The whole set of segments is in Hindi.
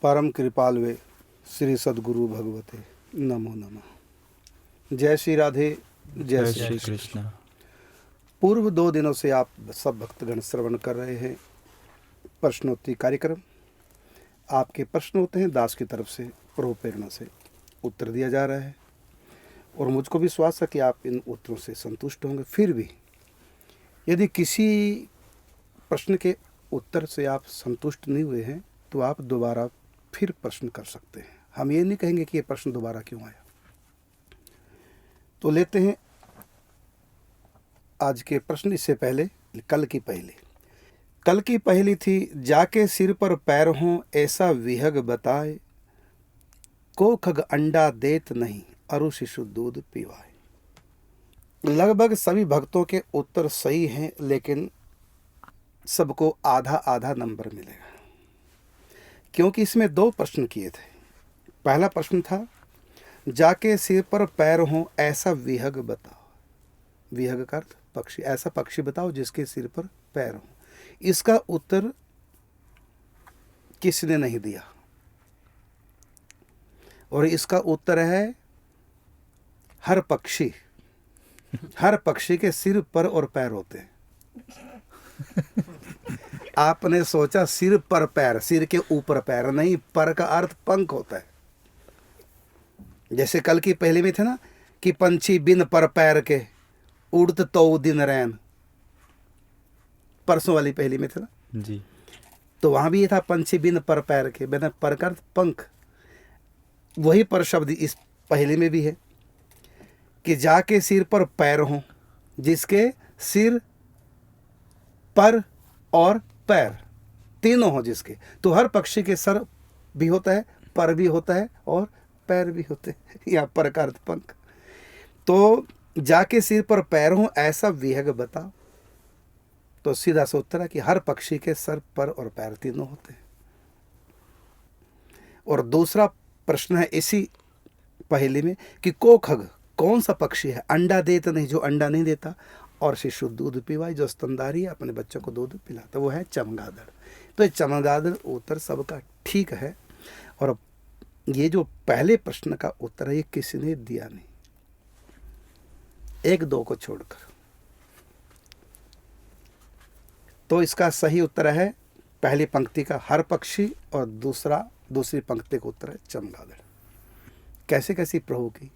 परम कृपालवे श्री सद्गुरु भगवते नमो नमः। जय श्री राधे, जय जय श्री श्री कृष्ण। कृष्ण। पूर्व 2 दिनों से आप सब भक्तगण श्रवण कर रहे हैं प्रश्नोत्तरी कार्यक्रम। आपके प्रश्न होते हैं, दास की तरफ से प्रभु प्रेरणा से उत्तर दिया जा रहा है और मुझको विश्वास है कि आप इन उत्तरों से संतुष्ट होंगे। फिर भी यदि किसी प्रश्न के उत्तर से आप संतुष्ट नहीं हुए हैं तो आप दोबारा फिर प्रश्न कर सकते हैं। हम ये नहीं कहेंगे कि ये प्रश्न दोबारा क्यों आया। तो लेते हैं आज के प्रश्न। इससे पहले कल की पहली थी, जाके सिर पर पैर हों ऐसा विहग बताए, को खग अंडा देत नहीं अरु शिशु दूध पीवाए। लगभग सभी भक्तों के उत्तर सही हैं, लेकिन सबको आधा आधा नंबर मिलेगा, क्योंकि इसमें 2 प्रश्न किए थे। पहला प्रश्न था, जाके सिर पर पैर हों ऐसा विहग बताओ। विहग का अर्थ पक्षी, ऐसा पक्षी बताओ जिसके सिर पर पैर हो। इसका उत्तर किसी ने नहीं दिया और इसका उत्तर है हर पक्षी के सिर पर और पैर होते हैं। आपने सोचा सिर पर पैर, सिर के ऊपर पैर नहीं, पर का अर्थ पंख होता है। जैसे कल की पहली में थे ना कि पंछी बिन पर पैर के उड़त तो दिन रैन, परसों वाली पहली में थे ना जी। तो वहां भी ये था पंछी बिन पर पैर के, बिना पर का अर्थ पंख। वही पर शब्द इस पहली में भी है कि जाके सिर पर पैर हो, जिसके सिर पर और पैर तीनों हो जिसके। तो हर पक्षी के सर भी होता है, पर भी होता है और पैर भी होते हैं, या पर का अर्थ पंख। तो जाके सिर पर पैर हो ऐसा विहग बताओ, तो सीधा सा उत्तर है कि हर पक्षी के सर पर और पैर तीनों होते हैं। और दूसरा प्रश्न है इसी पहेली में कि को खग कौन सा पक्षी है अंडा देता नहीं, जो अंडा नहीं देता, और शिशु दूध पीवाई, जो स्तनधारी है अपने बच्चों को दूध पिलाता, वो है चमगादड़। तो ये चमगादड़ उत्तर सबका ठीक है। और ये जो पहले प्रश्न का उत्तर है ये किसी ने दिया नहीं, 1-2 को छोड़कर। तो इसका सही उत्तर है पहली पंक्ति का हर पक्षी और दूसरी पंक्ति का उत्तर है चमगादड़। कैसे कैसी प्रभु की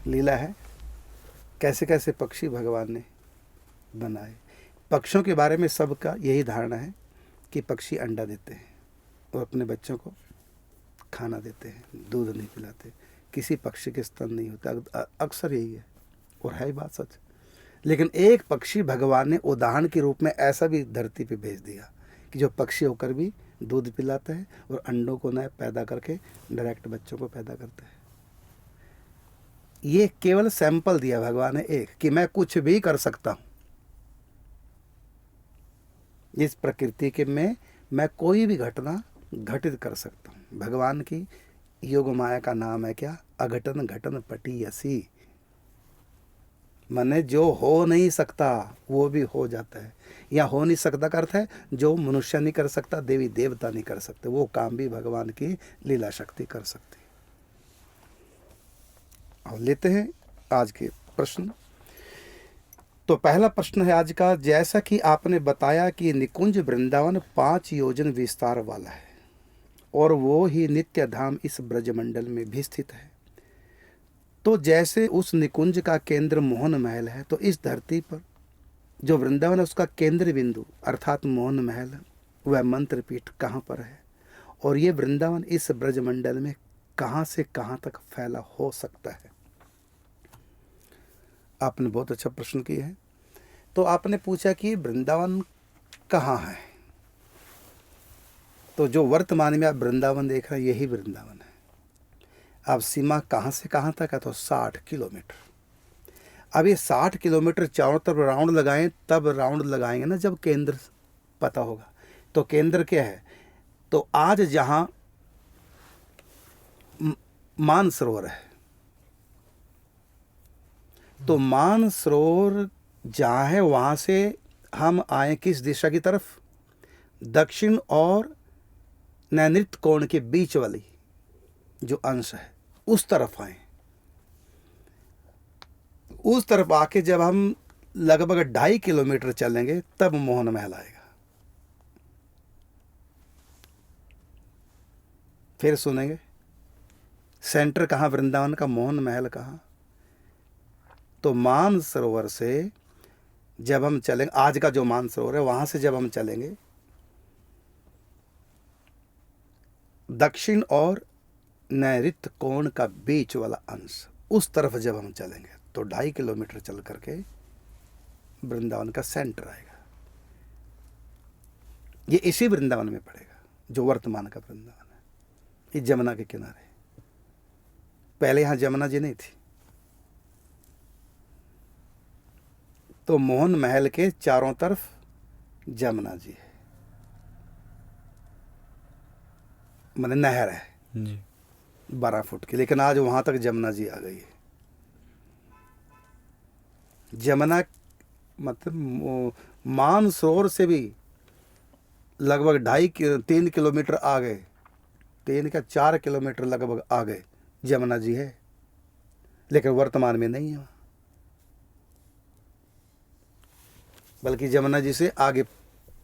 लीला है, कैसे कैसे पक्षी भगवान ने बनाए। पक्षियों के बारे में सबका यही धारणा है कि पक्षी अंडा देते हैं और अपने बच्चों को खाना देते हैं, दूध नहीं पिलाते, किसी पक्षी के स्तन नहीं होते। अक्सर यही है और है बात सच। लेकिन एक पक्षी भगवान ने उदाहरण के रूप में ऐसा भी धरती पे भेज दिया कि जो पक्षी होकर भी दूध पिलाता है और अंडों को न पैदा करके डायरेक्ट बच्चों को पैदा करता है। ये केवल सैंपल दिया भगवान ने एक, कि मैं कुछ भी कर सकता हूं इस प्रकृति के में, मैं कोई भी घटना घटित कर सकता हूं। भगवान की योग माया का नाम है क्या? अघटन घटन पटीयसी। माने जो हो नहीं सकता वो भी हो जाता है, या हो नहीं सकता का अर्थ है जो मनुष्य नहीं कर सकता, देवी देवता नहीं कर सकते, वो काम भी भगवान की लीला शक्ति कर सकती है। और लेते हैं आज के प्रश्न। तो पहला प्रश्न है आज का, जैसा कि आपने बताया कि निकुंज वृंदावन 5 योजन विस्तार वाला है और वो ही नित्य धाम इस ब्रजमंडल में भी स्थित है, तो जैसे उस निकुंज का केंद्र मोहन महल है, तो इस धरती पर जो वृंदावन है उसका केंद्र बिंदु अर्थात मोहन महल, वह मंत्र पीठ कहाँ पर है, और ये वृंदावन इस ब्रजमंडल में कहाँ से कहाँ तक फैला हो सकता है। आपने बहुत अच्छा प्रश्न किया है। तो आपने पूछा कि वृंदावन कहाँ है, तो जो वर्तमान में आप वृंदावन देख रहे हैं यही वृंदावन है। अब सीमा कहाँ से कहाँ तक है, तो 60 किलोमीटर। अब ये 60 किलोमीटर चारों तरफ राउंड लगाएं, तब राउंड लगाएंगे ना जब केंद्र पता होगा। तो केंद्र क्या है, तो आज जहाँ मानसरोवर है, तो मानसरोवर जहाँ है वहाँ से हम आए किस दिशा की तरफ? दक्षिण और नैनृत्य कोण के बीच वाली जो अंश है उस तरफ आए। उस तरफ आके जब हम लगभग 2.5 किलोमीटर चलेंगे तब मोहन महल आएगा। फिर सुनेंगे सेंटर कहाँ वृंदावन का, मोहन महल कहाँ। तो मानसरोवर से जब हम चलेंगे, आज का जो मानसरोवर है वहां से जब हम चलेंगे दक्षिण और नैऋत्य कोण का बीच वाला अंश, उस तरफ जब हम चलेंगे तो 2.5 किलोमीटर चल करके वृंदावन का सेंटर आएगा। ये इसी वृंदावन में पड़ेगा जो वर्तमान का वृंदावन है, ये जमुना के किनारे। पहले यहां जमुना जी नहीं थी। तो मोहन महल के चारों तरफ जमुना जी है, माने नहर है जी 12 फुट की, लेकिन आज वहां तक जमुना जी आ गई है। जमुना मतलब मानसरोवर से भी लगभग 3 किलोमीटर आ गए, 3 का 4 किलोमीटर लगभग आ गए जमुना जी है, लेकिन वर्तमान में नहीं है, बल्कि जमुना जी से आगे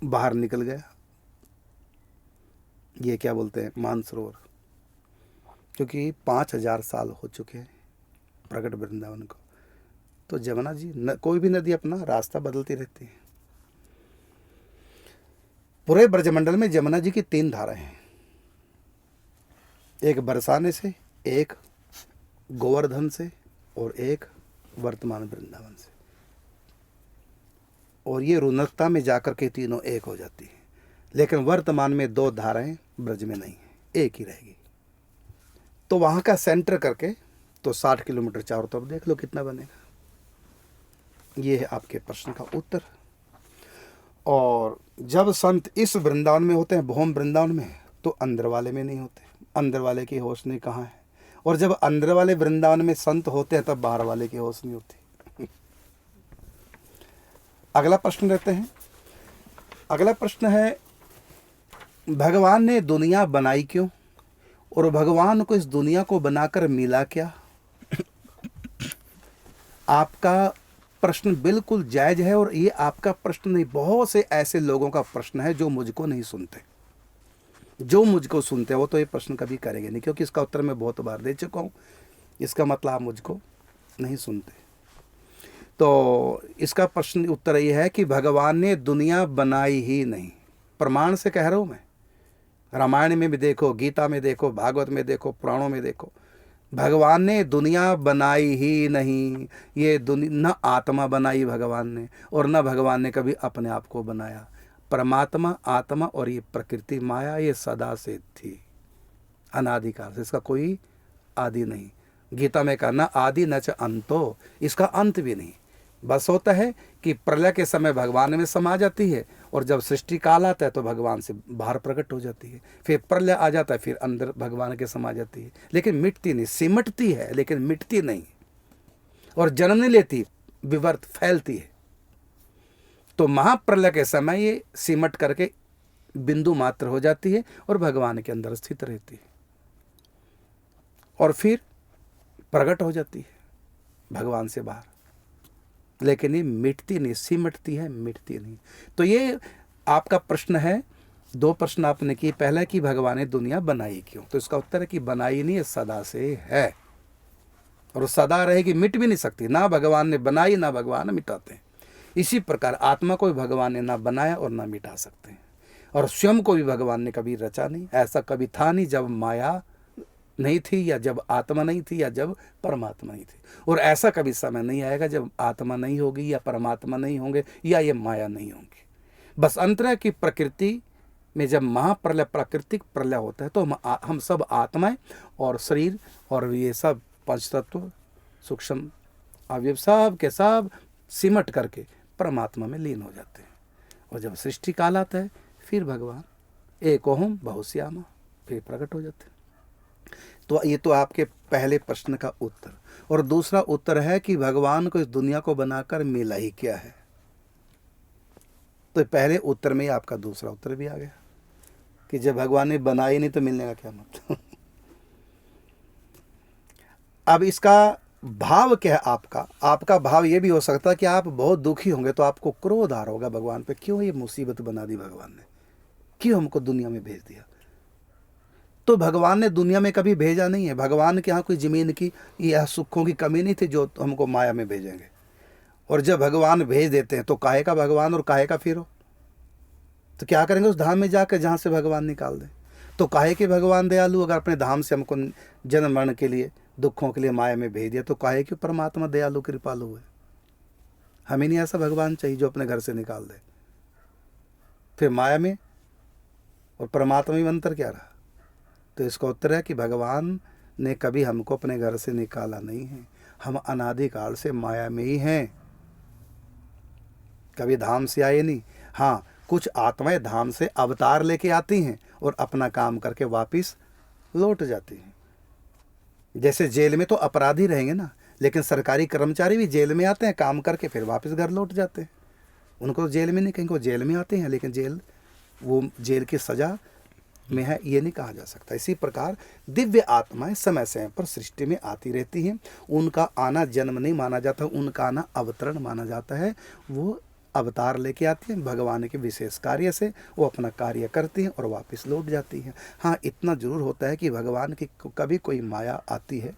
बाहर निकल गया। ये क्या बोलते हैं मानसरोवर, क्योंकि 5000 साल हो चुके हैं प्रकट वृंदावन को। तो जमुना जी कोई भी नदी अपना रास्ता बदलती रहती है। पूरे ब्रजमंडल में जमुना जी की 3 धाराएं हैं, एक बरसाने से, एक गोवर्धन से और एक वर्तमान वृंदावन से। और ये रुनकता में जाकर के तीनों एक हो जाती है, लेकिन वर्तमान में 2 धाराएं ब्रज में नहीं है, एक ही रहेगी। तो वहां का सेंटर करके तो 60 किलोमीटर चारों तरफ देख लो कितना बनेगा। ये है आपके प्रश्न का उत्तर। और जब संत इस वृंदावन में होते हैं, भौम वृंदावन में, तो अंदर वाले में नहीं होते, अंदर वाले की होश नहीं कहाँ है। और जब अंदर वाले वृंदावन में संत होते हैं तब बाहर वाले की होश नहीं होती। अगला प्रश्न लेते हैं। अगला प्रश्न है, भगवान ने दुनिया बनाई क्यों और भगवान को इस दुनिया को बनाकर मिला क्या? आपका प्रश्न बिल्कुल जायज है, और ये आपका प्रश्न नहीं, बहुत से ऐसे लोगों का प्रश्न है जो मुझको नहीं सुनते। जो मुझको सुनते हैं वो तो ये प्रश्न कभी करेंगे नहीं, क्योंकि इसका उत्तर मैं बहुत बार दे चुका हूँ। इसका मतलब आप मुझको नहीं सुनते। तो इसका प्रश्न उत्तर ये है कि भगवान ने दुनिया बनाई ही नहीं। प्रमाण से कह रहा हूँ मैं, रामायण में भी देखो, गीता में देखो, भागवत में देखो, पुराणों में देखो, भगवान ने दुनिया बनाई ही नहीं। ये दुनिया न आत्मा बनाई भगवान ने, और न भगवान ने कभी अपने आप को बनाया। परमात्मा, आत्मा और ये प्रकृति माया, ये सदा से थी, अनादिकाल से, इसका कोई आदि नहीं। गीता में कहा न आदि न च अंतो, इसका अंत भी नहीं। बस होता है कि प्रलय के समय भगवान में समा जाती है, और जब सृष्टि काल आता है तो भगवान से बाहर प्रकट हो जाती है। फिर प्रलय आ जाता है, फिर अंदर भगवान के समा जाती है, लेकिन मिटती नहीं। सिमटती है लेकिन मिटती नहीं, और जन्म नहीं लेती, विवर्त फैलती है। तो महाप्रलय के समय ये सिमट करके बिंदु मात्र हो जाती है और भगवान के अंदर स्थित रहती है, और फिर प्रकट हो जाती है भगवान से बाहर। लेकिन ये मिटती नहीं, सिमटती है, मिटती नहीं। तो ये आपका प्रश्न है। 2 प्रश्न आपने किए। पहला कि भगवान ने दुनिया बनाई क्यों, तो इसका उत्तर है कि बनाई नहीं है, सदा से है, और सदा रहेगी, मिट भी नहीं सकती। ना भगवान ने बनाई, ना भगवान मिटाते हैं। इसी प्रकार आत्मा को भी भगवान ने ना बनाया और ना मिटा सकते हैं, और स्वयं को भी भगवान ने कभी रचा नहीं। ऐसा कभी था नहीं जब माया नहीं थी, या जब आत्मा नहीं थी, या जब परमात्मा नहीं थी। और ऐसा कभी समय नहीं आएगा जब आत्मा नहीं होगी, या परमात्मा नहीं होंगे, या ये माया नहीं होंगी। बस अंतर है कि प्रकृति में जब महाप्रलय, प्राकृतिक प्रलय होता है, तो हम सब आत्माएं और शरीर और ये सब पंचतत्व, सूक्ष्म अवयव, सब के सब सिमट करके परमात्मा में लीन हो जाते हैं। और जब सृष्टि काल आता है, फिर भगवान एकोहम बहुश्यामा फिर प्रकट हो जाते हैं। तो ये तो आपके पहले प्रश्न का उत्तर। और दूसरा उत्तर है कि भगवान को इस दुनिया को बनाकर मिला ही क्या है। तो पहले उत्तर में ही आपका दूसरा उत्तर भी आ गया। कि जब भगवान ने बनाई नहीं तो मिलने का क्या मतलब। अब इसका भाव क्या है आपका? आपका भाव ये भी हो सकता है कि आप बहुत दुखी होंगे तो आपको क्रोध आ रहा होगा भगवान पे, क्यों ये मुसीबत बना दी भगवान ने, क्यों हमको दुनिया में भेज दिया। तो भगवान ने दुनिया में कभी भेजा नहीं है। भगवान के यहाँ कोई ज़मीन की या सुखों की कमी नहीं थी जो हमको माया में भेजेंगे। और जब भगवान भेज देते हैं तो काहे का भगवान और काहे का फिरो, तो क्या करेंगे उस धाम में जाकर जहाँ से भगवान निकाल दें। तो काहे के भगवान दयालु, अगर अपने धाम से हमको जन्म मरण के लिए दुखों के लिए माया में भेज दिया, तो काहे कि परमात्मा दयालु कृपालु है। हमें नहीं ऐसा भगवान चाहिए जो अपने घर से निकाल दे। फिर माया में और परमात्मा में अंतर क्या रहा? तो इसका उत्तर है कि भगवान ने कभी हमको अपने घर से निकाला नहीं है। हम अनादिकाल से माया में ही हैं, कभी धाम से आए नहीं। हाँ, कुछ आत्माएं धाम से अवतार लेके आती हैं और अपना काम करके वापस लौट जाती हैं। जैसे जेल में तो अपराधी रहेंगे ना, लेकिन सरकारी कर्मचारी भी जेल में आते हैं, काम करके फिर वापस घर लौट जाते हैं। उनको जेल में नहीं कहेंगे, वो जेल में आते हैं, लेकिन वो जेल की सज़ा में है, ये नहीं कहा जा सकता। इसी प्रकार दिव्य आत्माएं समय समय पर सृष्टि में आती रहती हैं। उनका आना जन्म नहीं माना जाता, उनका आना अवतरण माना जाता है। वो अवतार लेके आती हैं भगवान के विशेष कार्य से, वो अपना कार्य करती हैं और वापस लौट जाती हैं। हाँ, इतना जरूर होता है कि भगवान की कभी कोई माया आती है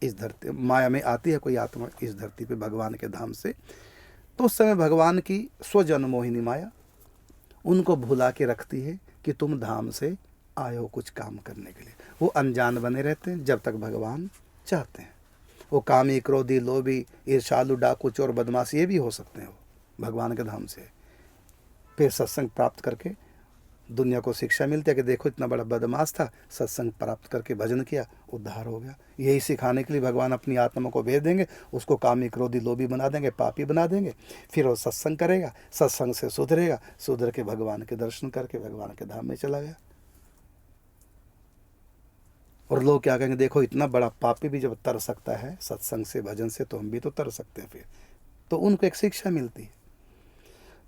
इस धरती, माया में आती है कोई आत्मा इस धरती पे भगवान के धाम से, तो उस समय भगवान की स्वजन मोहिनी माया उनको भुला के रखती है कि तुम धाम से आए हो कुछ काम करने के लिए। वो अनजान बने रहते हैं जब तक भगवान चाहते हैं। वो कामी, क्रोधी, लोभी, ईर्ष्यालु, डाकू, चोर, बदमाश ये भी हो सकते हैं वो भगवान के धाम से। फिर सत्संग प्राप्त करके दुनिया को शिक्षा मिलती है कि देखो इतना बड़ा बदमाश था, सत्संग प्राप्त करके भजन किया, उद्धार हो गया। यही सिखाने के लिए भगवान अपनी आत्मा को भेज देंगे, उसको कामी, क्रोधी, लोभी बना देंगे, पापी बना देंगे। फिर वो सत्संग करेगा, सत्संग से सुधरेगा, सुधर के भगवान के दर्शन करके भगवान के धाम में चला गया। और लोग क्या कहेंगे, देखो इतना बड़ा पापी भी जब तर सकता है सत्संग से, भजन से, तो हम भी तो तर सकते हैं। फिर तो उनको एक शिक्षा मिलती है।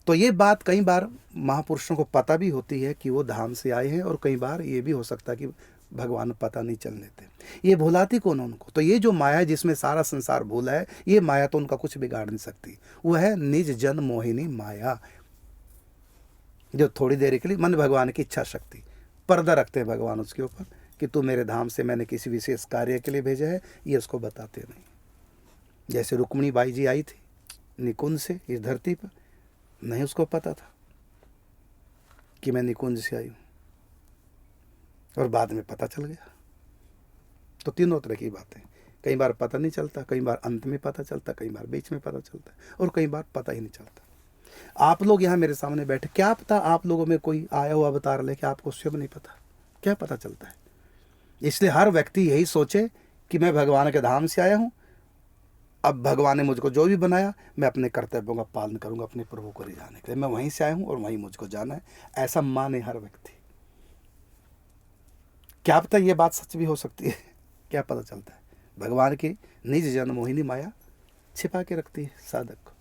तो ये बात कई बार महापुरुषों को पता भी होती है कि वो धाम से आए हैं, और कई बार ये भी हो सकता है कि भगवान पता नहीं चलने देते। ये भुलाती कौन है उनको? तो ये जो माया जिसमें सारा संसार भूला है, ये माया तो उनका कुछ बिगाड़ नहीं सकती। वो है निज जन मोहिनी माया, जो थोड़ी देर के लिए मन भगवान की इच्छा शक्ति, पर्दा रखते हैं भगवान उसके ऊपर कि तू मेरे धाम से मैंने किसी विशेष कार्य के लिए भेजा है, ये उसको बताते नहीं। जैसे रुक्मिणी बाई जी आई थी निकुंज से इस धरती पर, नहीं उसको पता था कि मैं निकुंज से आई हूँ, और बाद में पता चल गया। तो तीनों तरह की बातें, कई बार पता नहीं चलता, कई बार अंत में पता चलता, कई बार बीच में पता चलता, और कई बार पता ही नहीं चलता। आप लोग यहाँ मेरे सामने बैठे, क्या पता आप लोगों में कोई आया हुआ अवतार लेके आपको स्वयं नहीं पता, क्या पता चलता है। इसलिए हर व्यक्ति यही सोचे कि मैं भगवान के धाम से आया हूँ, अब भगवान ने मुझको जो भी बनाया मैं अपने कर्तव्यों का पालन करूंगा अपने प्रभु को रिझाने के लिए। मैं वहीं से आया हूं और वहीं मुझको जाना है, ऐसा माने हर व्यक्ति। क्या पता ये बात सच भी हो सकती है, क्या पता चलता है। भगवान की निज जन मोहिनी माया छिपा के रखती है साधक को।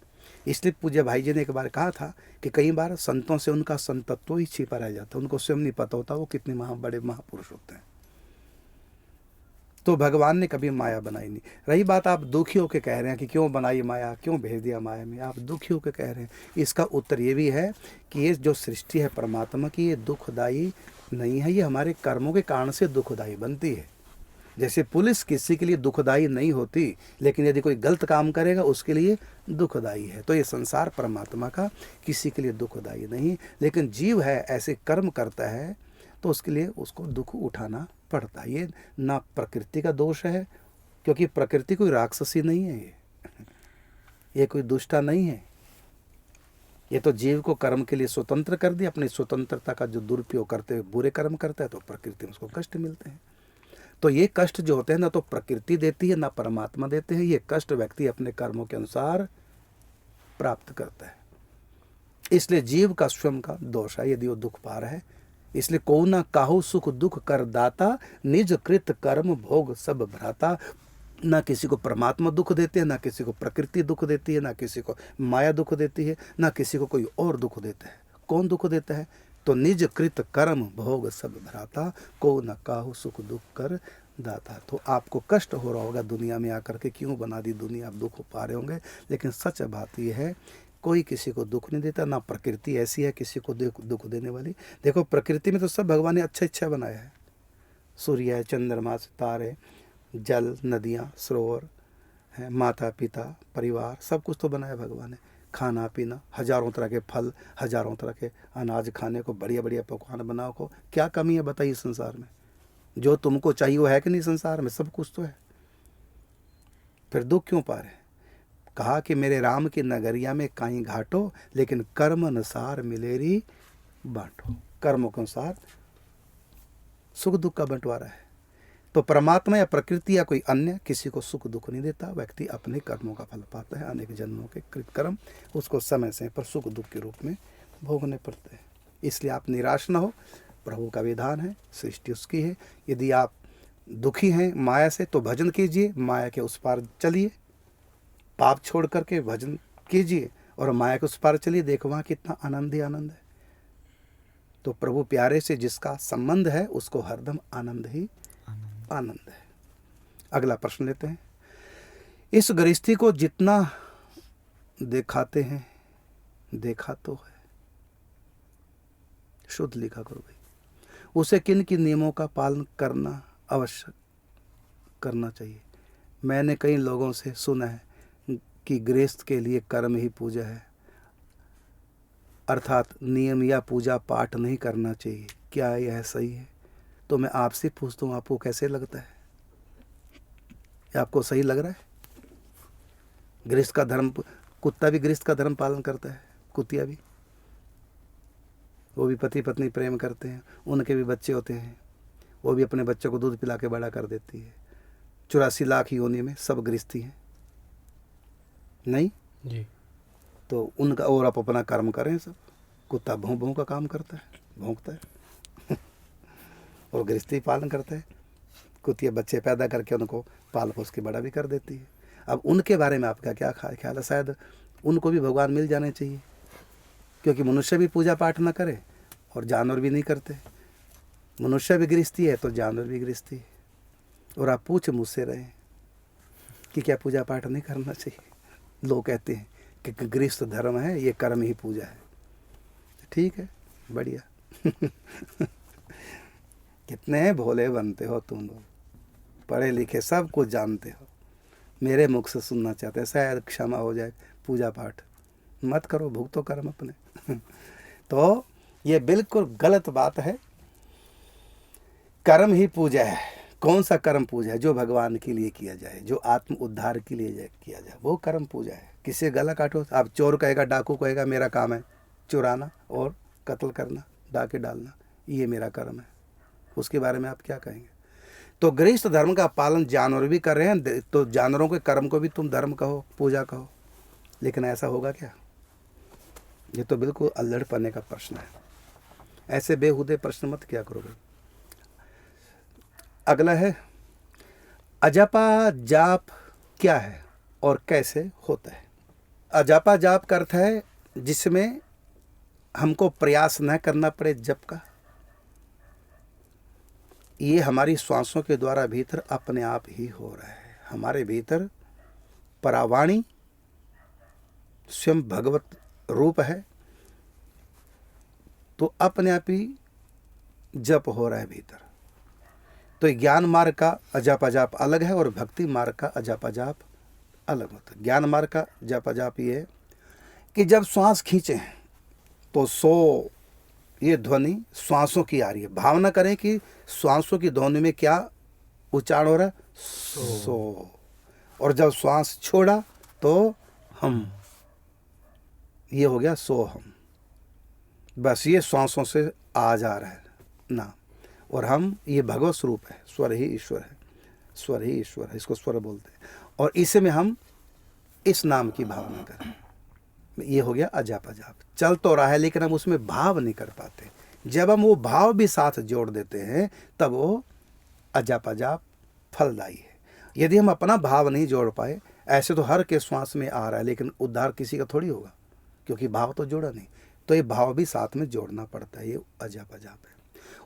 इसलिए पूज्य भाई जी ने एक बार कहा था कि कई बार संतों से उनका संतत्व ही छिपा रह जाता है, उनको स्वयं नहीं पता होता वो कितने बड़े महापुरुष होते हैं। तो भगवान ने कभी माया बनाई नहीं। रही बात आप दुखी होकर कह रहे हैं कि क्यों बनाई माया, क्यों भेज दिया माया में, आप दुखी होकर कह रहे हैं, इसका उत्तर ये भी है कि ये जो सृष्टि है परमात्मा की, ये दुखदायी नहीं है, ये हमारे कर्मों के कारण से दुखदायी बनती है। जैसे पुलिस किसी के लिए दुखदायी नहीं होती, लेकिन यदि कोई गलत काम करेगा उसके लिए दुखदायी है। तो ये संसार परमात्मा का किसी के लिए दुखदायी नहीं, लेकिन जीव है ऐसे कर्म करता है तो उसके लिए उसको दुख उठाना पड़ता है। ये ना प्रकृति का दोष है, क्योंकि प्रकृति कोई राक्षसी नहीं है, ये कोई दुष्टा नहीं है। ये तो जीव को कर्म के लिए स्वतंत्र कर दिया, अपनी स्वतंत्रता का जो दुरुपयोग करते हुए बुरे कर्म करता है तो प्रकृति में उसको कष्ट मिलते हैं। तो ये कष्ट जो होते हैं ना तो प्रकृति देती है ना परमात्मा देते हैं, ये कष्ट व्यक्ति अपने कर्मों के अनुसार प्राप्त करता है। इसलिए जीव का स्वयं का दोष है यदि वो दुख पा रहा है। इसलिए को ना काहू सुख दुख कर दाता, निज कृत कर्म भोग सब भ्राता। ना किसी को परमात्मा दुख देते हैं, ना किसी को प्रकृति दुख देती है, ना किसी को माया दुख देती है, ना किसी को कोई और दुख देता है। कौन दुख देता है? तो निज कृत कर्म भोग सब भ्राता, को न काहू सुख दुख कर दाता। तो आपको कष्ट हो रहा होगा दुनिया में आकर के, क्यों बना दी दुनिया, आप दुख पा रहे होंगे, लेकिन सच बात यह है कोई किसी को दुख नहीं देता, ना प्रकृति ऐसी है किसी को दुख देने वाली। देखो प्रकृति में तो सब भगवान ने अच्छा इच्छा बनाया है, सूर्य, चंद्रमा, सितारे, जल, नदियाँ, सरोवर है, माता पिता, परिवार, सब कुछ तो बनाया भगवान ने। खाना पीना, हजारों तरह के फल, हजारों तरह के अनाज खाने को, बढ़िया बढ़िया पकवान बनाओ को, क्या कमी है बताइए संसार में? जो तुमको चाहिए वो है कि नहीं संसार में? सब कुछ तो है, फिर दुख क्यों पा रहे? कहा कि मेरे राम की नगरिया में काई घाटो, लेकिन कर्म अनुसार मिलेरी बांटो। कर्मों के अनुसार सुख दुख का बंटवारा है। तो परमात्मा या प्रकृति या कोई अन्य किसी को सुख दुख नहीं देता, व्यक्ति अपने कर्मों का फल पाता है। अनेक जन्मों के कृत कर्म उसको समय से पर सुख दुख के रूप में भोगने पड़ते हैं। इसलिए आप निराश न हो, प्रभु का विधान है, सृष्टि उसकी है। यदि आप दुखी हैं माया से तो भजन कीजिए, माया के उस पार चलिए, पाप छोड़ करके भजन कीजिए और माया के उस पार चलिए, देखो वहाँ कितना आनंद ही आनंद है। तो प्रभु प्यारे से जिसका संबंध है उसको हरदम आनंद ही आनंद है। अगला प्रश्न लेते हैं। इस गृहस्थी को जितना दिखाते हैं देखा तो है, शुद्ध लिखा करो भाई, उसे किन किन नियमों का पालन करना आवश्यक करना चाहिए? मैंने कई लोगों से सुना है कि गृहस्थ के लिए कर्म ही पूजा है, अर्थात नियम या पूजा पाठ नहीं करना चाहिए। क्या यह सही है? तो मैं आपसे पूछता हूँ, आपको कैसे लगता है? आपको सही लग रहा है? गृहस्थ का धर्म, कुत्ता भी गृहस्थ का धर्म पालन करता है, कुतिया भी, वो भी पति पत्नी प्रेम करते हैं, उनके भी बच्चे होते हैं, वो भी अपने बच्चों को दूध पिला के बड़ा कर देती है। 84 लाख योनि में सब गृहस्थी हैं, नहीं जी। तो उनका, और आप अपना कर्म करें। सब कुत्ता भौं भौं का काम करता है, भौंकता है और गृहस्थी पालन करता है। कुतिया बच्चे पैदा करके उनको पाल पोस के बड़ा भी कर देती है। अब उनके बारे में आपका क्या ख्याल है? शायद उनको भी भगवान मिल जाने चाहिए, क्योंकि मनुष्य भी पूजा पाठ ना करे और जानवर भी नहीं करते। मनुष्य भी गृहस्थी है तो जानवर भी गृहस्थी है। और आप पूछ मुझसे रहे कि क्या पूजा पाठ नहीं करना चाहिए? लोग कहते हैं कि गृहस्थ धर्म है, ये कर्म ही पूजा है। ठीक है, बढ़िया कितने भोले बनते हो तुम लोग, पढ़े लिखे सब कुछ जानते हो, मेरे मुख से सुनना चाहते हैं, शायद क्षमा हो जाए। पूजा पाठ मत करो, भुगतो कर्म अपने तो ये बिल्कुल गलत बात है। कर्म ही पूजा है। कौन सा कर्म पूजा है? जो भगवान के लिए किया जाए, जो आत्म उद्धार के लिए किया जाए, वो कर्म पूजा है। किसी गला काटो, आप चोर कहेगा, डाकू कहेगा मेरा काम है चुराना और कत्ल करना, डाके डालना, ये मेरा कर्म है, उसके बारे में आप क्या कहेंगे? तो गृहस्थ धर्म का पालन जानवर भी कर रहे हैं, तो जानवरों के कर्म को भी तुम धर्म कहो, पूजा कहो, लेकिन ऐसा होगा क्या? ये तो बिल्कुल अल्लड़ पड़ने का प्रश्न है। ऐसे बेहुदे प्रश्न मत क्या करोगे। अगला है, अजपा जाप क्या है और कैसे होता है? अजपा जाप का अर्थ है जिसमें हमको प्रयास न करना पड़े जप का। ये हमारी श्वासों के द्वारा भीतर अपने आप ही हो रहा है। हमारे भीतर परावाणी स्वयं भगवत रूप है, तो अपने आप ही जप हो रहा है भीतर। तो ज्ञान मार्ग का अजप अजाप अलग है और भक्ति मार्ग का अजप अजाप अलग होता है। ज्ञान मार्ग का जप अजाप ये है कि जब श्वास खींचें तो सो ये ध्वनि श्वासों की आ रही है। भावना करें कि श्वासों की ध्वनि में क्या उच्चारण हो रहा है? सो। और जब श्वास छोड़ा तो हम, ये हो गया सो हम। बस ये श्वासों से आ जा रहा है नाम, और हम, ये भगवत स्वरूप है, स्वर ही ईश्वर है, स्वर ही ईश्वर है, इसको स्वर बोलते हैं। और इसे में हम इस नाम की भावना करें, ये हो गया अजाप अजाप। चल तो रहा है लेकिन हम उसमें भाव नहीं कर पाते। जब हम वो भाव भी साथ जोड़ देते हैं तब वो अजाप अजाप फलदायी है। यदि हम अपना भाव नहीं जोड़ पाए, ऐसे तो हर के श्वास में आ रहा है लेकिन उद्धार किसी का थोड़ी होगा, क्योंकि भाव तो जोड़ा नहीं। तो ये भाव भी साथ में जोड़ना पड़ता है, ये अजाप अजाप है।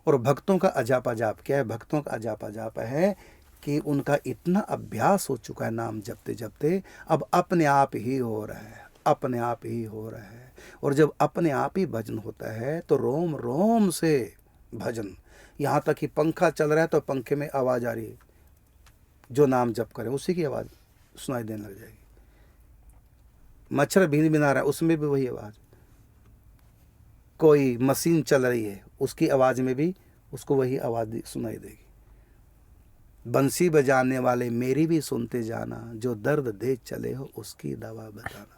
और भक्तों का अजाप अजाप क्या है? भक्तों का अजाप अजाप है कि उनका इतना अभ्यास हो चुका है नाम जपते जपते, अब अपने आप ही हो रहा है, अपने आप ही हो रहा है। और जब अपने आप ही भजन होता है तो रोम रोम से भजन, यहाँ तक कि पंखा चल रहा है तो पंखे में आवाज़ आ रही है, जो नाम जप करे उसी की आवाज़ सुनाई देने लग जाएगी। मच्छर भीन बिना रहा है उसमें भी वही आवाज़, कोई मशीन चल रही है उसकी आवाज़ में भी उसको वही आवाज़ सुनाई देगी। बंसी बजाने वाले मेरी भी सुनते जाना, जो दर्द दे चले हो उसकी दवा बताना।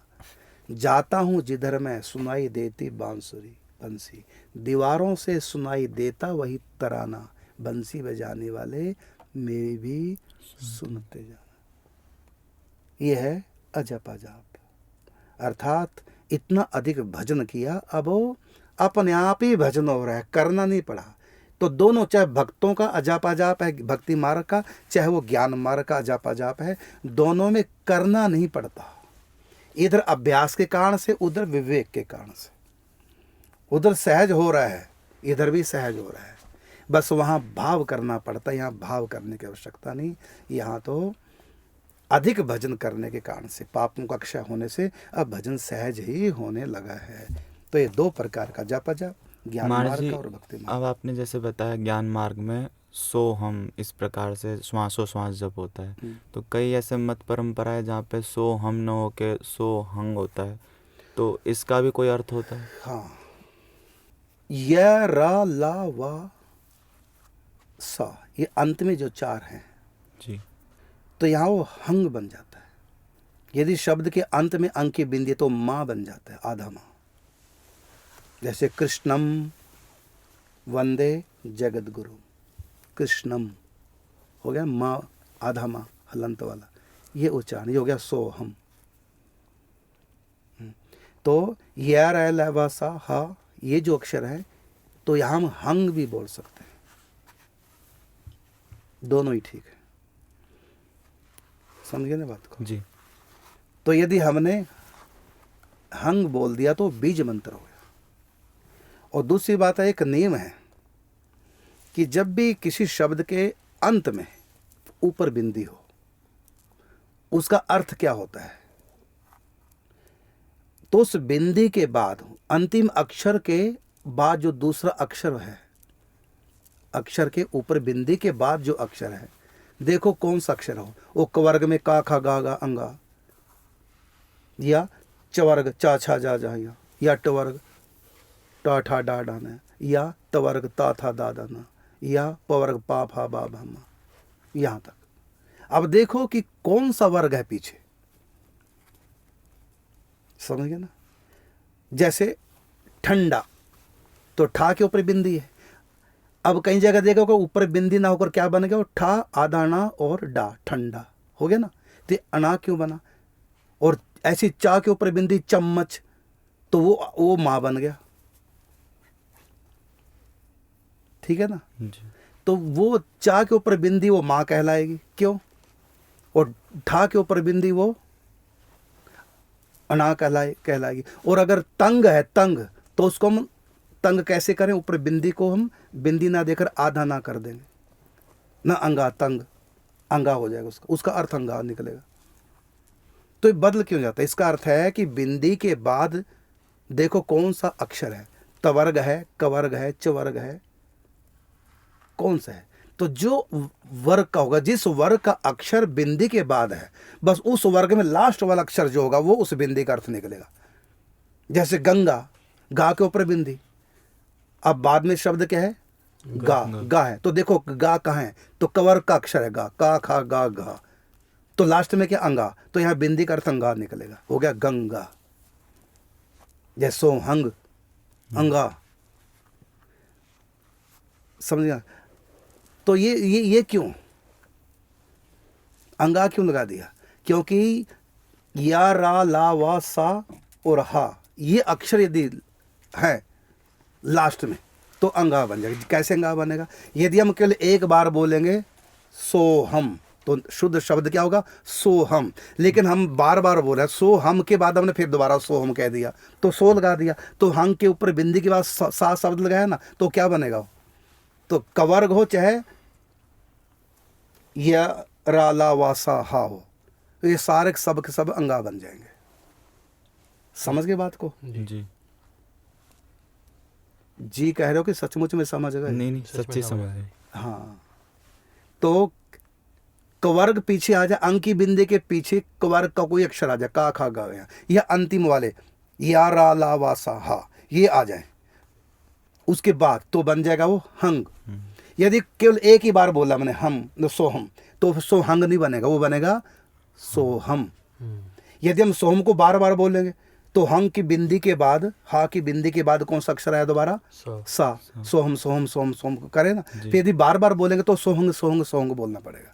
जाता हूँ जिधर मैं सुनाई देती बांसुरी बंसी, दीवारों से सुनाई देता वही तराना, बंसी बजाने वाले मेरी भी सुनते जाना। ये है अजप अजाप, अर्थात इतना अधिक भजन किया, अब वो अपने आप ही भजन हो रहा है, करना नहीं पड़ा। तो दोनों, चाहे भक्तों का अजाप अजाप है भक्ति मार्ग का, चाहे वो ज्ञान मार्ग का अजाप अजाप है, दोनों में करना नहीं पड़ता। इधर अभ्यास के कारण से, उधर विवेक के कारण से। उधर सहज हो रहा है, इधर भी सहज हो रहा है, बस वहाँ भाव करना पड़ता है। यहाँ भाव करने की आवश्यकता नहीं, यहाँ तो अधिक भजन करने के कारण से, पापों का क्षय होने से अब भजन सहज ही होने लगा है। तो ये दो प्रकार का जप अजाप, ज्ञान मार्ग का और भक्ति मार्ग। अब आपने जैसे बताया ज्ञान मार्ग में सोहम इस प्रकार से श्वासोश्वास जप होता है, तो कई ऐसे मत परंपरा है जहाँ पे सोहम न हो के सोहंग होता है, तो इसका भी कोई अर्थ होता है? हाँ, य रा ला वा सा, ये अंत में जो चार हैं जी, तो यहाँ वो हंग बन जाता है। यदि शब्द के अंत में अंग की बिंदी तो माँ बन जाता है, आधा माँ। जैसे कृष्णम वंदे जगत गुरु, कृष्णम हो गया माँ, आधा माँ हलंत वाला, ये उच्चारण, ये हो गया सोहम। तो या रा वा सा हा, ये जो अक्षर है तो यहाँ हम हंग भी बोल सकते हैं, दोनों ही ठीक है। समझे ना बात को? जी। तो यदि हमने हंग बोल दिया तो बीज मंत्र हो गया। और दूसरी बात है, एक नियम है कि जब भी किसी शब्द के अंत में ऊपर बिंदी हो, उसका अर्थ क्या होता है? तो उस बिंदी के बाद, अंतिम अक्षर के बाद जो दूसरा अक्षर है, अक्षर के ऊपर बिंदी के बाद जो अक्षर है, देखो कौन सा अक्षर हो, वो कवर्ग में का खा गा गा अंगा, या चवर्ग चा छा जा जा, या टवर्ग टा ठा डा डाना, या तवर्ग ता था दा दाना, या पवर्ग पा फा बा भामा, यहाँ तक। अब देखो कि कौन सा वर्ग है पीछे, समझ गए ना? जैसे ठंडा, तो ठा के ऊपर बिंदी है। अब कई जगह देखोगे ऊपर बिंदी ना होकर क्या बन गया, वो ठा आधा ना और डा, ठंडा हो गया ना। तो अना क्यों बना? और ऐसी चा के ऊपर बिंदी चम्मच, तो वो माँ बन गया, ठीक है ना जी। तो वो चा के ऊपर बिंदी वो माँ कहलाएगी, क्यों? और ठा के ऊपर बिंदी वो अना कहलाएगी। और अगर तंग है, तंग, तो उसको हम तंग कैसे करें? ऊपर बिंदी को हम बिंदी ना देकर आधा ना कर देंगे ना, अंगा, तंग अंगा हो जाएगा, उसका अर्थ अंगा निकलेगा। तो ये बदल क्यों जाता है? इसका अर्थ है कि बिंदी के बाद देखो कौन सा अक्षर है, तवर्ग है, कवर्ग है, चवर्ग है, कौन सा है? तो जो वर्ग का होगा, जिस वर्ग का अक्षर बिंदी के बाद है, बस उस वर्ग में लास्ट वाला अक्षर जो होगा वो उस बिंदी का अर्थ निकलेगा। जैसे गंगा, गा के ऊपर बिंदी, अब बाद में शब्द क्या है? गा, गा है। तो देखो गा कहाँ है? तो कवर्ग का अक्षर है गा, का खा गा गा, तो लास्ट में क्या? अंगा, तो यहाँ बिंदी का अर्थ अंगा निकलेगा, हो गया गंगा। जैसे सोहंग, अंगा, समझ गया? तो ये क्यों अंगा क्यों लगा दिया? क्योंकि या रा ला वा सा और हा, ये अक्षर यदि है लास्ट में तो अंगा बन जाएगा। कैसे अंगा बनेगा? यदि हम केवल एक बार बोलेंगे सोहम, तो शुद्ध शब्द क्या होगा? सोहम। लेकिन हम बार बार बोल रहे हैं सोहम के बाद हमने फिर दोबारा सोहम कह दिया, तो सो लगा दिया, तो हंग के ऊपर बिंदी के बाद सा शब्द लगाया ना, तो क्या बनेगा वो? तो कवर्ग हो चाहे या राला वासा हा हो, तो ये सारे सब के सब अंगा बन जाएंगे। समझ गए बात को? जी। जी कह रहे हो कि सचमुच में समझ गए? नहीं नहीं, सच में सच्ची समझ समझ आए। गई। हाँ, तो कवर्ग पीछे आ जाए, अंक की बिंदी के पीछे कवर्ग का कोई अक्षर आ जाए, का खा गा गया, या अंतिम वाले या रा ला वा सा हा, ये आ जाए उसके बाद तो बन जाएगा वो हंग। यदि केवल एक ही बार बोला मैंने हम, तो सोहम, तो सोहंग नहीं बनेगा, वो बनेगा सोहम। यदि हम सोहम को बार बार बोलेंगे तो हंग की बिंदी के बाद, हा की बिंदी के बाद कौन सा अक्षर आया दोबारा? सा। सोहम सोहम सोहम सोहम करे ना, जी। फिर यदि बार बार बोलेंगे तो सोहंग सोहंग सोहंग बोलना पड़ेगा,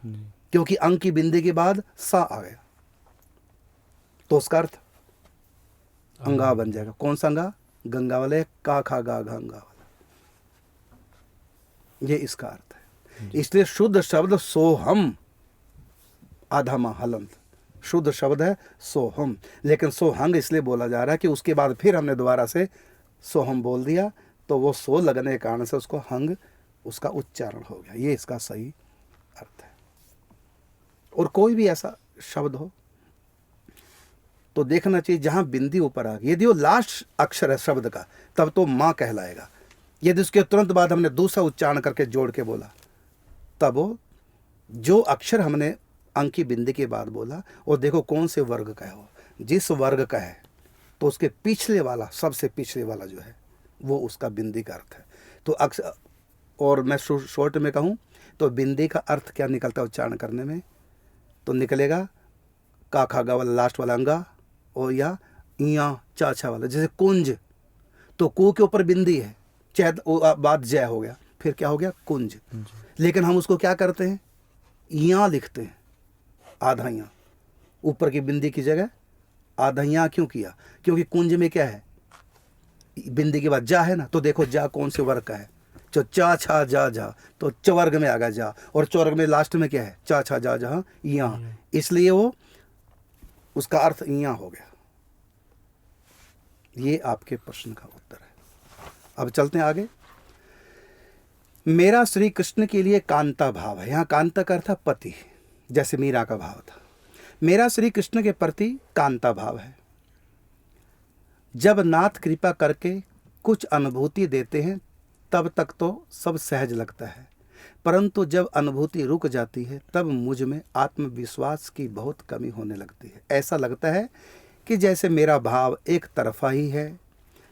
जी। क्योंकि अंक की बिंदी के बाद सा आ गया, तो उसका अर्थ अंगा बन जाएगा। कौन सा अंगा? गंगा वाले का खा गा गंगा वाला, ये इसका अर्थ है। इसलिए शुद्ध शब्द सोहम, आधमा हलंत शुद्ध शब्द है सोहम। लेकिन सोहंग इसलिए बोला जा रहा है कि उसके बाद फिर हमने दोबारा से सोहम बोल दिया, तो वो सो लगने के कारण से उसको हंग, उसका उच्चारण हो गया। ये इसका सही अर्थ है। और कोई भी ऐसा शब्द हो तो देखना चाहिए जहां बिंदी ऊपर आ गई, यदि वो लास्ट अक्षर है शब्द का, तब तो माँ कहलाएगा। यदि उसके तुरंत बाद हमने दूसरा उच्चारण करके जोड़ के बोला, तब वो जो अक्षर हमने अंक की बिंदी के बाद बोला, और देखो कौन से वर्ग का है वो, जिस वर्ग का है तो उसके पिछले वाला, सबसे पिछले वाला जो है वो उसका बिंदी का अर्थ है। तो अक्षर, और मैं शॉर्ट में कहूँ तो बिंदी का अर्थ क्या निकलता है उच्चारण करने में? तो निकलेगा का खा गा वाला लास्ट वाला अंगा, और या इया चा छा वाला, जैसे कुंज, तो कु के ऊपर बिंदी है, चैद बाद जय हो गया, फिर क्या हो गया? कुंज। लेकिन हम उसको क्या करते हैं? इया लिखते हैं, आधा इया, ऊपर की बिंदी की जगह आधा इया क्यों किया? क्योंकि कुंज में क्या है? बिंदी के बाद जा है ना, तो देखो जा कौन से वर्ग का है? जो चा छा जा जा, तो चवर्ग में आ गया जा, और चवर्ग में लास्ट में क्या है? चा छा जा जा इया, इसलिए वो उसका अर्थ इया हो गया। ये आपके प्रश्न का उत्तर है। अब चलते हैं आगे। मेरा श्री कृष्ण के लिए कांता भाव है। यहाँ कांता का अर्थ पति, जैसे मीरा का भाव था। मेरा श्री कृष्ण के प्रति कांता भाव है। जब नाथ कृपा करके कुछ अनुभूति देते हैं तब तक तो सब सहज लगता है, परंतु जब अनुभूति रुक जाती है तब मुझ में आत्मविश्वास की बहुत कमी होने लगती है। ऐसा लगता है कि जैसे मेरा भाव एक तरफा ही है।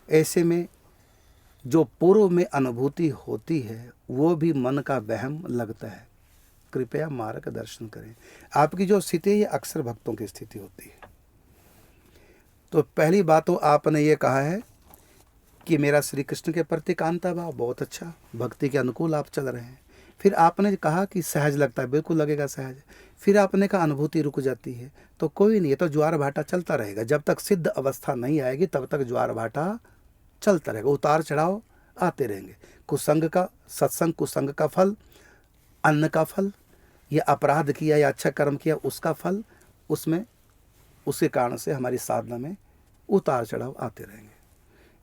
ऐसे में जो पूर्व में अनुभूति होती है वो भी मन का वहम लगता है। कृपया मार्गदर्शन करें। आपकी जो स्थिति है ये अक्सर भक्तों की स्थिति होती है। तो पहली बात तो आपने ये कहा है कि मेरा श्री कृष्ण के प्रति कांता भाव, बहुत अच्छा, भक्ति के अनुकूल आप चल रहे हैं। फिर आपने कहा कि सहज लगता है, बिल्कुल लगेगा सहज। फिर आपने कहा अनुभूति रुक जाती है, तो कोई नहीं, ये तो ज्वार भाटा चलता रहेगा। जब तक सिद्ध अवस्था नहीं आएगी तब तक ज्वार भाटा चलता रहेगा, उतार चढ़ाव आते रहेंगे। कुसंग का सत्संग, कुसंग का फल, अन्न का फल, या अपराध किया या अच्छा कर्म किया उसका फल, उसमें उसके कारण से हमारी साधना में उतार चढ़ाव आते रहेंगे।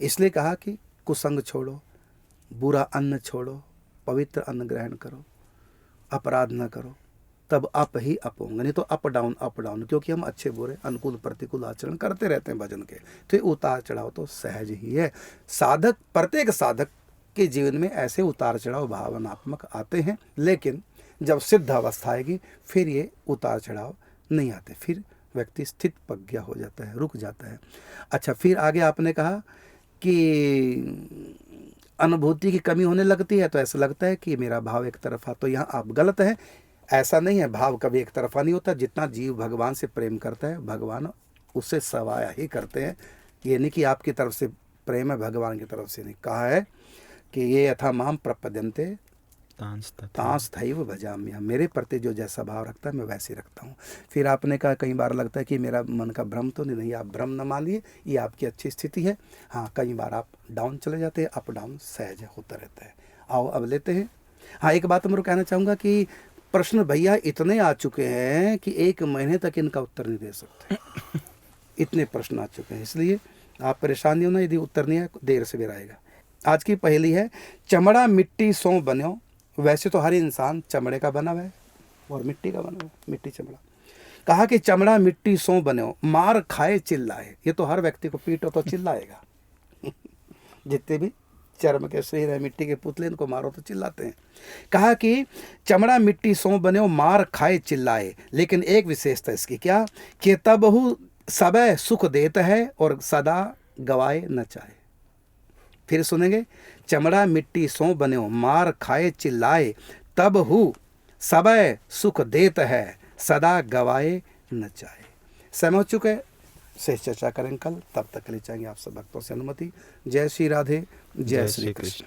इसलिए कहा कि कुसंग छोड़ो, बुरा अन्न छोड़ो, पवित्र अन्न ग्रहण करो, अपराध न करो, तब अप ही अप होंगे। नहीं तो अप डाउन, क्योंकि हम अच्छे बुरे अनुकूल प्रतिकूल आचरण करते रहते हैं भजन के, तो ये उतार चढ़ाव तो सहज ही है। साधक, प्रत्येक साधक के जीवन में ऐसे उतार चढ़ाव भावनात्मक आते हैं, लेकिन जब सिद्ध अवस्था आएगी फिर ये उतार चढ़ाव नहीं आते, फिर व्यक्ति स्थित प्रज्ञ हो जाता है, रुक जाता है। अच्छा, फिर आगे आपने कहा कि अनुभूति की कमी होने लगती है, तो ऐसा लगता है कि मेरा भाव एक तरफा। तो यहाँ आप गलत है, ऐसा नहीं है, भाव कभी एक तरफा नहीं होता। जितना जीव भगवान से प्रेम करता है भगवान उससे सवाया ही करते हैं। ये नहीं कि आपकी तरफ से प्रेम है, भगवान की तरफ से नहीं। कहा है कि ये यथा माम प्रपद्यन्ते तांस थैव भजाम्यहम्, मेरे प्रति जो जैसा भाव रखता है मैं वैसे रखता हूँ। फिर आपने कहा कई बार लगता है कि मेरा मन का भ्रम तो नहीं, आप भ्रम न मानिए, ये आपकी अच्छी स्थिति है। हाँ, कई बार आप डाउन चले जाते हैं, अप डाउन सहज होता रहता है। आओ अब लेते हैं। हाँ, एक बात मैं कहना चाहूँगा कि प्रश्न भैया इतने आ चुके हैं कि 1 महीने तक इनका उत्तर नहीं दे सकते, इतने प्रश्न आ चुके हैं। इसलिए आप परेशान नहीं होना यदि उत्तर नहीं है, देर से बेर आएगा। आज की पहेली है, चमड़ा मिट्टी सो बन्यो। वैसे तो हर इंसान चमड़े का बना हुआ है और मिट्टी का बना हुआ है, मिट्टी चमड़ा। कहा कि चमड़ा मिट्टी सो बन्यो, मार खाए चिल्लाए। ये तो हर व्यक्ति को पीटो तो चिल्लाएगा जितने भी चर्म के शरीर है, मिट्टी के पुतले, इनको मारो तो चिल्लाते हैं। कहा कि चमड़ा मिट्टी सो बन्यो, मार खाए चिल्लाए। लेकिन एक विशेषता इसकी, क्या कि तबहु सबे सुख देत है और सदा गवाए न चाहे। फिर सुनेंगे, चमड़ा मिट्टी सो बन्यो, मार खाए चिल्लाए, तबहु सबे सुख देत है, सदा गवाए न चाहे। समय हो चुके, से चर्चा करेंगे कल। तब तक के लिए चाहेंगे आप सब भक्तों से अनुमति। जय श्री राधे, जय श्री कृष्ण।